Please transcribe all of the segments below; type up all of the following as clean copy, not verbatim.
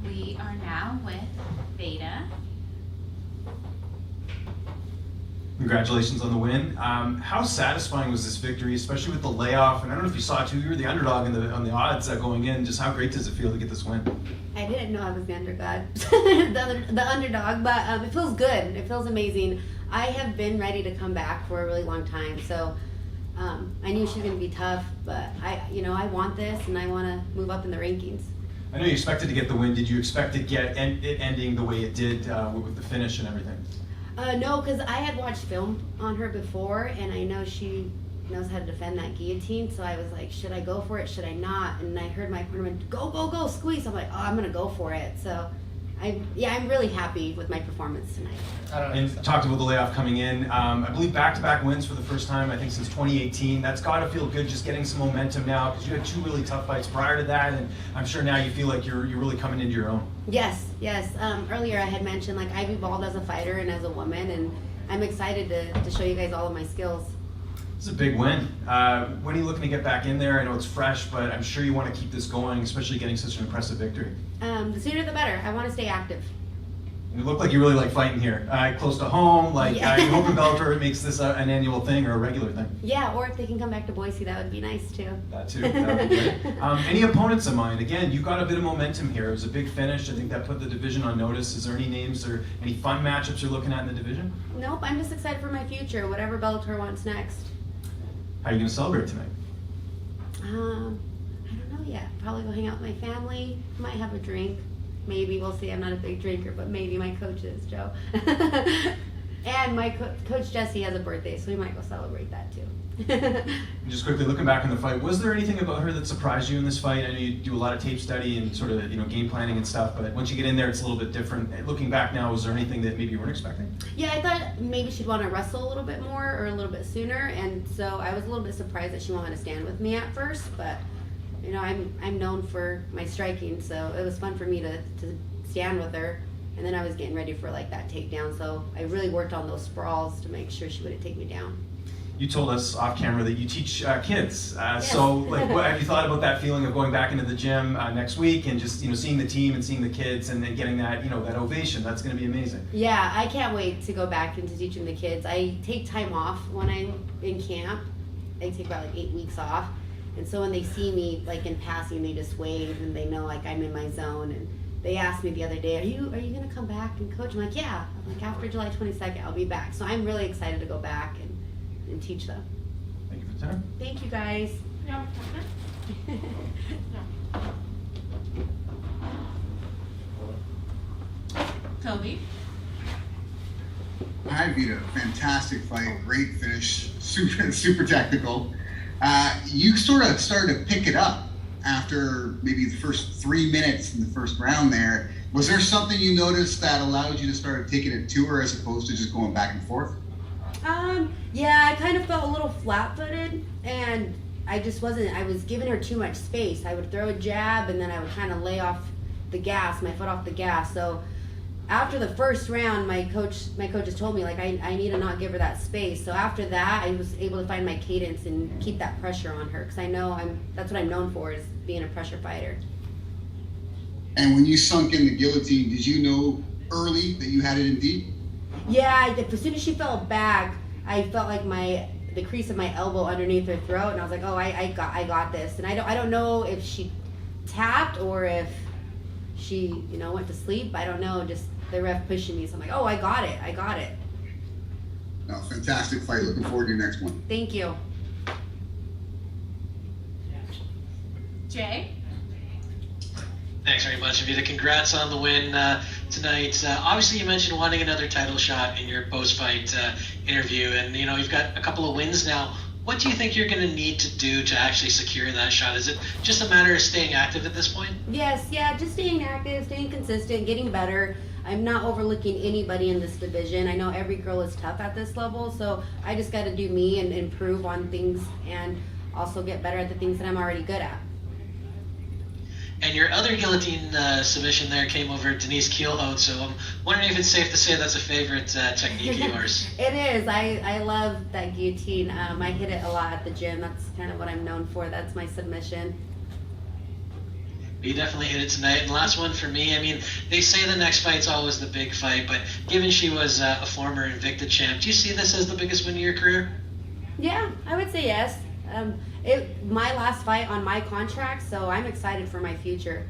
We are now with Veta. Congratulations on the win. How satisfying was this victory, especially with the layoff? And I don't know if you saw it too, you were the underdog on the odds going in. Just how great does it feel to get this win? I didn't know I was the underdog, the underdog, but it feels good. It feels amazing. I have been ready to come back for a really long time, so I knew she was going to be tough, but I want this and I want to move up in the rankings. I know you expected to get the win. Did you expect to get it ending the way it did with the finish and everything? No, because I had watched film on her before, and I know she knows how to defend that guillotine, so I was like, should I go for it, should I not? And I heard my cornerman, go, squeeze. I'm like, oh, I'm going to go for it. So, I'm really happy with my performance tonight. And talked about the layoff coming in. I believe back-to-back wins for the first time, I think, since 2018. That's got to feel good, just getting some momentum now, because you had two really tough fights prior to that, and I'm sure now you feel like you're really coming into your own. Yes. Earlier I had mentioned, like, I've evolved as a fighter and as a woman, and I'm excited to show you guys all of my skills. It's a big win. When are you looking to get back in there? I know it's fresh, but I'm sure you want to keep this going, especially getting such an impressive victory. The sooner the better. I want to stay active. You look like you really like fighting here. Close to home, you hoping Bellator makes this an annual thing or a regular thing? Yeah, or if they can come back to Boise, that would be nice too. That would be great. Any opponents of mine? Again, you got a bit of momentum here. It was a big finish. I think that put the division on notice. Is there any names or any fun matchups you're looking at in the division? Nope, I'm just excited for my future, whatever Bellator wants next. How are you going to celebrate tonight? I don't know yet. Probably go hang out with my family. Might have a drink. Maybe, we'll see. I'm not a big drinker, but maybe my coach is, Joe. And my coach Jesse has a birthday, so we might go celebrate that too. Just quickly looking back on the fight, was there anything about her that surprised you in this fight? I know you do a lot of tape study and sort of game planning and stuff, but once you get in there, it's a little bit different. Looking back now, was there anything that maybe you weren't expecting? Yeah, I thought maybe she'd want to wrestle a little bit more or a little bit sooner, and so I was a little bit surprised that she wanted to stand with me at first, but I'm known for my striking, so it was fun for me to stand with her. And then I was getting ready for that takedown, so I really worked on those sprawls to make sure she wouldn't take me down. You told us off camera that you teach kids. Yes. So, what have you thought about that feeling of going back into the gym next week and just seeing the team and seeing the kids and then getting that that ovation? That's going to be amazing. Yeah, I can't wait to go back into teaching the kids. I take time off when I'm in camp. I take about 8 weeks off, and so when they see me in passing, they just wave and they know I'm in my zone. And they asked me the other day, are you going to come back and coach? I'm like, yeah. I'm like, after July 22nd, I'll be back. So I'm really excited to go back and teach them. Thank you for the time. Thank you, guys. Yeah. Toby. Hi, Veta. Fantastic fight, great finish, super technical. You sort of started to pick it up after maybe the first 3 minutes in the first round there. Was there something you noticed that allowed you to start taking it to her as opposed to just going back and forth? Yeah, I kind of felt a little flat-footed, and I was giving her too much space. I would throw a jab, and then I would kind of lay off the gas, my foot off the gas. So after the first round, my coaches told me, I need to not give her that space. So after that, I was able to find my cadence and keep that pressure on her, because I know that's what I'm known for, is being a pressure fighter. And when you sunk in the guillotine, did you know early that you had it in deep? Yeah, as soon as she fell back, I felt like the crease of my elbow underneath her throat, and I was like, oh, I got this. And I don't know if she tapped or if she went to sleep. I don't know, just the ref pushing me. So I'm like, oh, I got it. No, fantastic fight. Looking forward to your next one. Thank you. Jay. Thanks very much, Veta. Congrats on the win tonight. Obviously, you mentioned wanting another title shot in your post-fight interview, and you've got a couple of wins now. What do you think you're going to need to do to actually secure that shot? Is it just a matter of staying active at this point? Yes, just staying active, staying consistent, getting better. I'm not overlooking anybody in this division. I know every girl is tough at this level, so I just got to do me and improve on things and also get better at the things that I'm already good at. And your other guillotine submission there came over Denise Keelhout, so I'm wondering if it's safe to say that's a favorite technique of yours. It is. I love that guillotine. I hit it a lot at the gym. That's kind of what I'm known for. That's my submission. You definitely hit it tonight. And last one for me, I mean, they say the next fight's always the big fight, but given she was a former Invicta champ, do you see this as the biggest win of your career? Yeah, I would say yes. My last fight on my contract, so I'm excited for my future.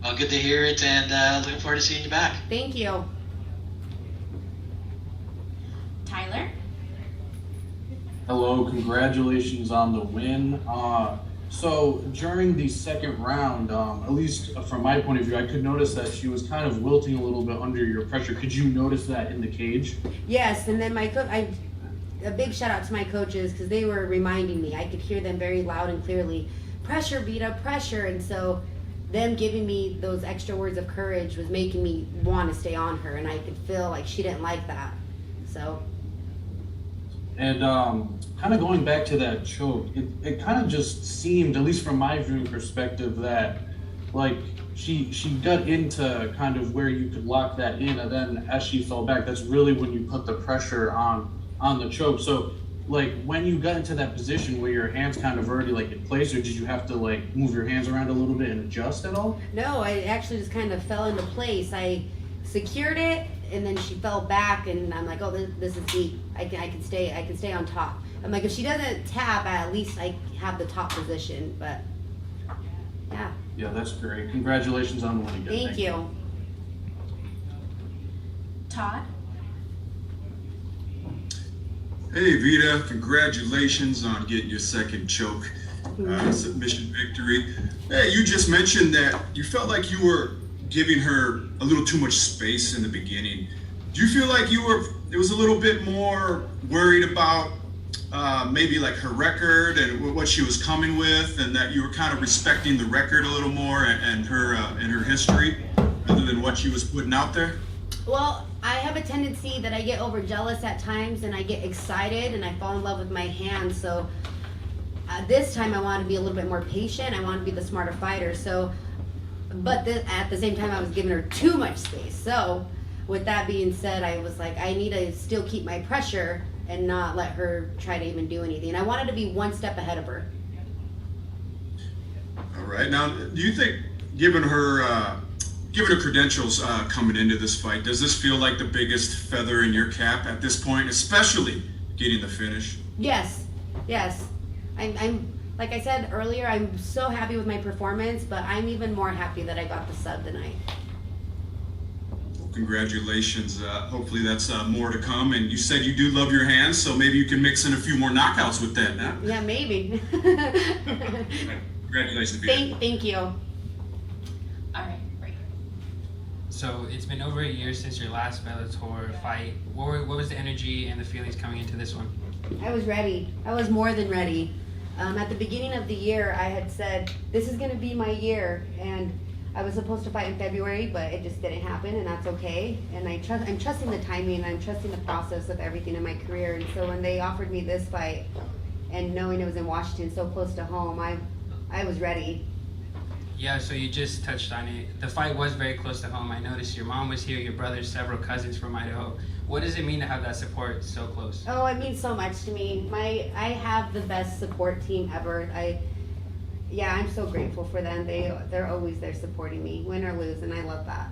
Well, good to hear it, and looking forward to seeing you back. Thank you. Tyler? Hello, congratulations on the win. So during the second round, at least from my point of view, I could notice that she was kind of wilting a little bit under your pressure. Could you notice that in the cage? Yes, and then a big shout out to my coaches because they were reminding me. I could hear them very loud and clearly, pressure, Veta, pressure. And so them giving me those extra words of courage was making me want to stay on her, and I could feel like she didn't like that. So. And kind of going back to that choke, it kind of just seemed, at least from my viewing perspective, that like she got into kind of where you could lock that in, and then as she fell back, that's really when you put the pressure on the choke. So like when you got into that position where your hands kind of already like in place, or did you have to like move your hands around a little bit and adjust at all? No, I actually just kind of fell into place. I secured it, and then she fell back, and I'm like, oh, this is deep. I can stay on top. I'm like, if she doesn't tap, at least I have the top position. But yeah. Yeah, that's great. Congratulations on the win again. Thank you. Todd? Hey Vita, congratulations on getting your second choke submission victory. Hey, you just mentioned that you felt like you were giving her a little too much space in the beginning. Do you feel like it was a little bit more worried about maybe like her record and what she was coming with, and that you were kind of respecting the record a little more and her history rather than what she was putting out there? Well, I have a tendency that I get overjealous at times, and I get excited, and I fall in love with my hands. So this time I want to be a little bit more patient. I want to be the smarter fighter. So, but at the same time, I was giving her too much space. So with that being said, I was like, I need to still keep my pressure and not let her try to even do anything. And I wanted to be one step ahead of her. All right. Now, do you think, given her credentials coming into this fight, does this feel like the biggest feather in your cap at this point, especially getting the finish? Yes. I'm like I said earlier, I'm so happy with my performance, but I'm even more happy that I got the sub tonight. Well, congratulations. Hopefully that's more to come. And you said you do love your hands, so maybe you can mix in a few more knockouts with that now. Yeah, maybe. Congratulations, Vita. Thank you. All right, great. So it's been over a year since your last Bellator fight. What was the energy and the feelings coming into this one? I was ready. I was more than ready. At the beginning of the year, I had said, this is going to be my year. And I was supposed to fight in February, but it just didn't happen, and that's okay. And I'm trusting the timing, I'm trusting the process of everything in my career. And so when they offered me this fight, and knowing it was in Washington, so close to home, I was ready. Yeah, so you just touched on it. The fight was very close to home. I noticed your mom was here, your brothers, several cousins from Idaho. What does it mean to have that support so close? Oh, it means so much to me. I have the best support team ever. I'm so grateful for them. They're always there supporting me, win or lose, and I love that.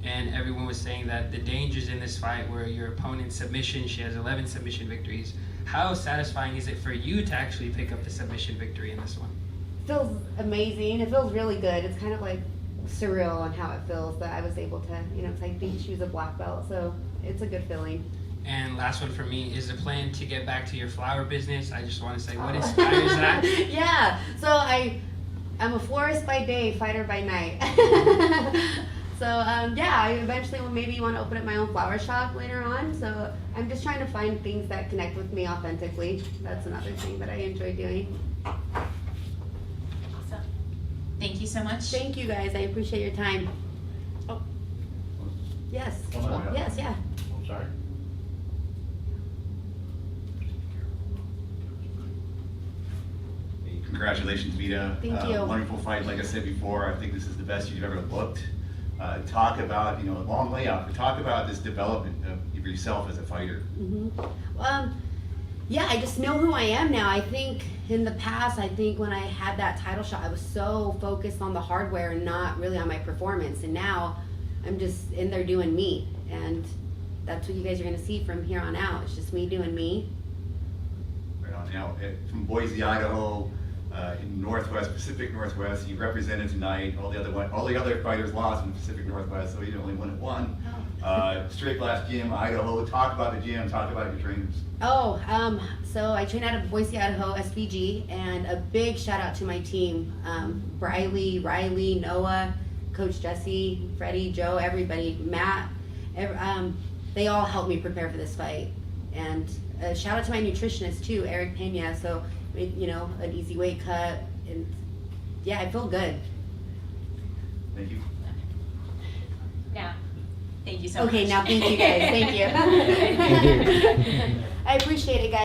And everyone was saying that the dangers in this fight were your opponent's submission. She has 11 submission victories. How satisfying is it for you to actually pick up the submission victory in this one? It feels amazing. It feels really good. It's kind of like surreal on how it feels that I was able to, because I think she was a black belt, so it's a good feeling. And last one for me, is the plan to get back to your flower business? I just want to say, what inspires that? Yeah, so I'm a florist by day, fighter by night. So I eventually will maybe want to open up my own flower shop later on. So I'm just trying to find things that connect with me authentically. That's another thing that I enjoy doing. Awesome. Thank you so much. Thank you guys, I appreciate your time. Oh, yes, yes, yeah. I'm sorry. Hey, congratulations, Vita. Thank you. Wonderful fight. Like I said before, I think this is the best you've ever looked. Talk about, long layout, but talk about this development of yourself as a fighter. Mm-hmm. Yeah, I just know who I am now. I think in the past, I think when I had that title shot, I was so focused on the hardware and not really on my performance. And now I'm just in there doing me. And that's what you guys are going to see from here on out. It's just me doing me. Right on. Now, from Boise, Idaho, in Northwest, Pacific Northwest, you represented tonight. All the other fighters lost in the Pacific Northwest, so you didn't only win at one. Straight Glass Gym, Idaho. Talk about the gym. Talk about your trainers. So I train out of Boise, Idaho, SBG, and a big shout out to my team, Briley, Riley, Noah, Coach Jesse, Freddie, Joe, everybody, Matt, they all helped me prepare for this fight. And a shout out to my nutritionist too, Eric Pena. So, an easy weight cut, and yeah, I feel good. Thank you. Now, thank you so much. Okay, now thank you guys. Thank you. I appreciate it, guys.